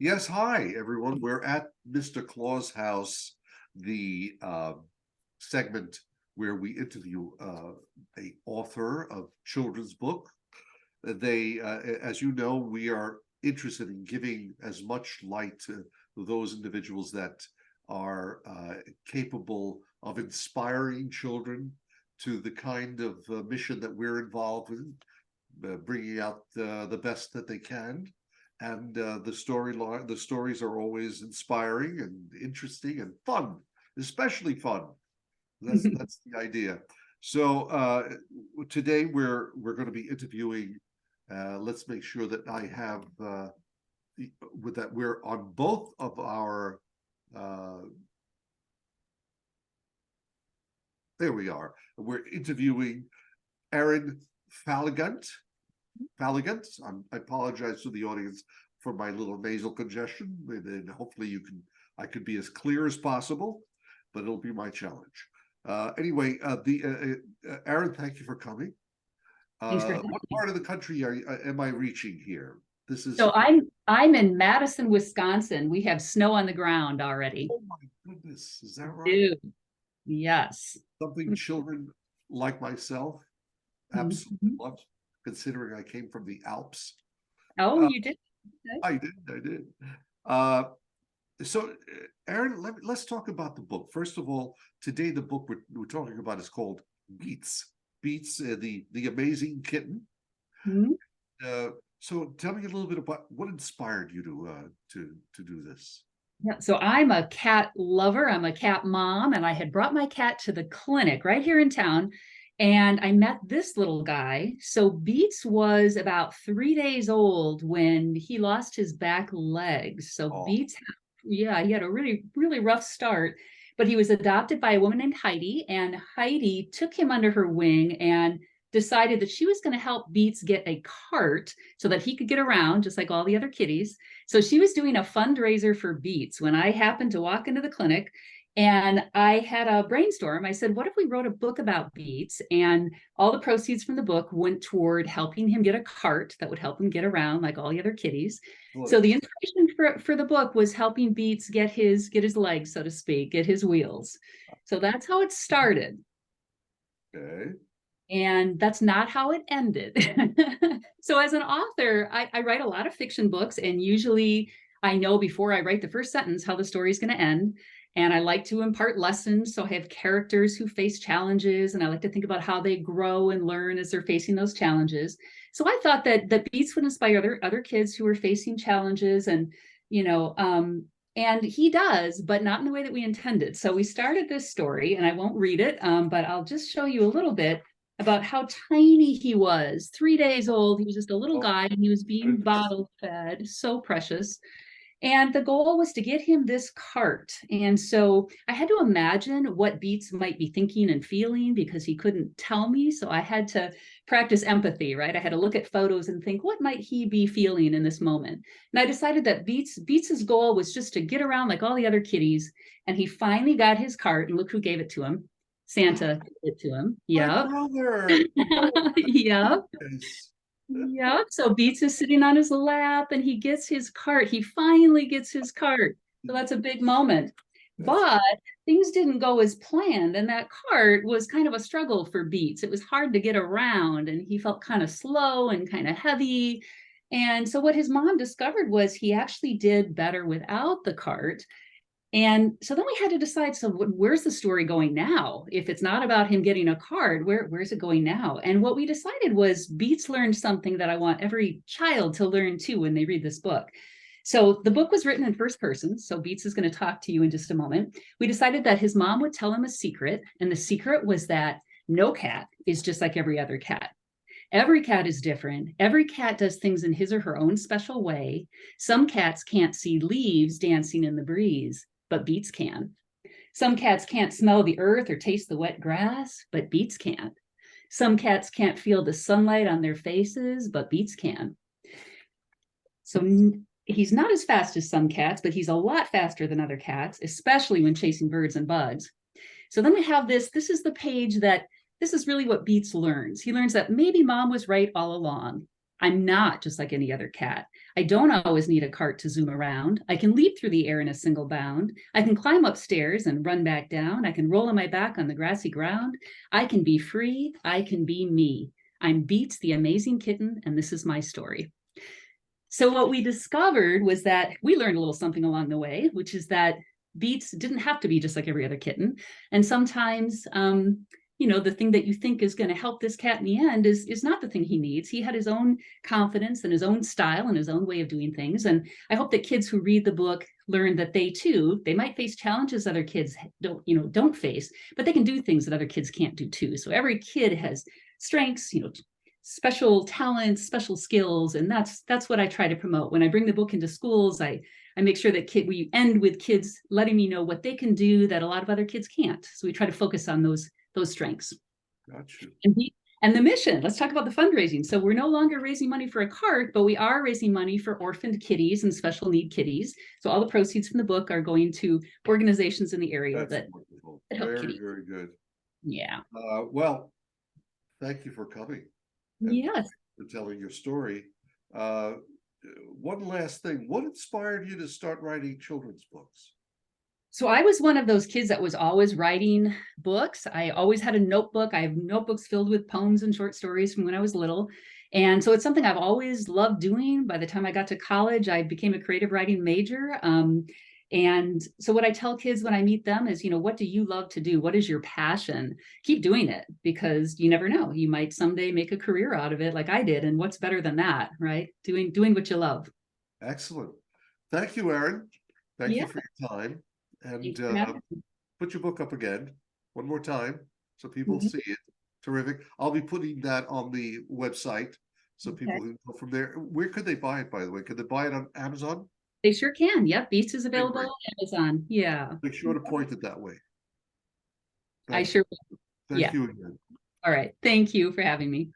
Yes, hi everyone. We're at Mr. Claus' house, the segment where we interview a author of children's book. As you know, we are interested in giving as much light to those individuals that are capable of inspiring children to the kind of mission that we're involved in, bringing out the best that they can. And the stories are always inspiring and interesting and fun, especially fun. That's the idea. So today we're going to be interviewing. Let's make sure that I have with that we're on both of our. There we are. We're interviewing Erin Falligant. I apologize to the audience for my little nasal congestion, and hopefully I could be as clear as possible, but it'll be my challenge. Anyway, Erin, thank you for coming. Thanks for having What me. part of the country am I reaching here? This is So I'm in Madison, Wisconsin. We have snow on the ground already. Oh my goodness, is that right? Dude, yes. Something children like myself absolutely love, considering I came from the Alps. Oh, Uh, you did? I did. So, Erin, let's talk about the book. First of all, today the book we're talking about is called Beats. Beats, the amazing kitten. So, tell me a little bit about what inspired you to do this. Yeah, so I'm a cat lover. I'm a cat mom, and I had brought my cat to the clinic right here in town, and I met this little guy. So Beats was about 3 days old when he lost his back legs. So Beats, he had a really, really rough start, but he was adopted by a woman named Heidi, and Heidi took him under her wing and decided that she was going to help Beats get a cart so that he could get around just like all the other kitties. So she was doing a fundraiser for Beats when I happened to walk into the clinic, and I had a brainstorm. I said, what if we wrote a book about Beats? And all the proceeds from the book went toward helping him get a cart that would help him get around like all the other kitties. So the inspiration for the book was helping Beats get his legs, so to speak, get his wheels. So that's how it started. Okay. And that's not how it ended. So as an author, I write a lot of fiction books, and usually I know before I write the first sentence how the story is going to end. And I like to impart lessons. So I have characters who face challenges, and I like to think about how they grow and learn as they're facing those challenges. So I thought that Beats would inspire other kids who are facing challenges, and and he does, but not in the way that we intended. So we started this story, and I won't read it, but I'll just show you a little bit about how tiny he was. 3 days old. He was just a little guy, and he was being bottle fed. So precious. And the goal was to get him this cart. And so I had to imagine what Beats might be thinking and feeling because he couldn't tell me. So I had to practice empathy, right? I had to look at photos and think, what might he be feeling in this moment? And I decided that Beats's goal was just to get around like all the other kitties. And he finally got his cart, and look who gave it to him. Santa gave it to him. My brother. Yeah. Yeah. So Beats is sitting on his lap, and he gets his cart. He finally gets his cart. So that's a big moment. But things didn't go as planned, and that cart was kind of a struggle for Beats. It was hard to get around, and he felt kind of slow and kind of heavy. And so what his mom discovered was he actually did better without the cart. And so then we had to decide, so where's the story going now? If it's not about him getting a card, where's it going now? And what we decided was Beats learned something that I want every child to learn too when they read this book. So the book was written in first person. So Beats is going to talk to you in just a moment. We decided that his mom would tell him a secret. And the secret was that no cat is just like every other cat. Every cat is different. Every cat does things in his or her own special way. Some cats can't see leaves dancing in the breeze, but Beats can. Some cats can't smell the earth or taste the wet grass, but Beats can. Some cats can't feel the sunlight on their faces, but Beats can. So he's not as fast as some cats, but he's a lot faster than other cats, especially when chasing birds and bugs. So then we have this is the page that this is really what Beats learns. He learns that maybe mom was right all along. I'm not just like any other cat. I don't always need a cart to zoom around. I can leap through the air in a single bound. I can climb upstairs and run back down. I can roll on my back on the grassy ground. I can be free. I can be me. I'm Beats, the amazing kitten, and this is my story. So what we discovered was that we learned a little something along the way, which is that Beats didn't have to be just like every other kitten. And sometimes, the thing that you think is going to help this cat in the end is not the thing he needs. He had his own confidence and his own style and his own way of doing things. And I hope that kids who read the book learn that they might face challenges other kids don't face, but they can do things that other kids can't do too. So every kid has strengths, special talents, special skills. And that's what I try to promote. When I bring the book into schools, I make sure that we end with kids letting me know what they can do that a lot of other kids can't. So we try to focus on those strengths. Gotcha. And the mission, let's talk about the fundraising. So we're no longer raising money for a cart, but we are raising money for orphaned kitties and special need kitties. So all the proceeds from the book are going to organizations in the area that help very, kitties. very good. Yeah. Well, thank you for coming. Yes. For telling your story. One last thing. What inspired you to start writing children's books? So I was one of those kids that was always writing books. I always had a notebook. I have notebooks filled with poems and short stories from when I was little. And so it's something I've always loved doing. By the time I got to college, I became a creative writing major. And so what I tell kids when I meet them is, what do you love to do? What is your passion? Keep doing it, because you never know. You might someday make a career out of it like I did. And what's better than that, right? Doing what you love. Excellent. Thank you, Erin. Thank you for your time. And put your book up again one more time so people see it. Terrific. I'll be putting that on the website so people who go from there. Where could they buy it, by the way? Could they buy it on Amazon? They sure can. Yep. Beats is available on Amazon. Yeah. Make sure to point it that way. I sure will. Thank you again. All right. Thank you for having me.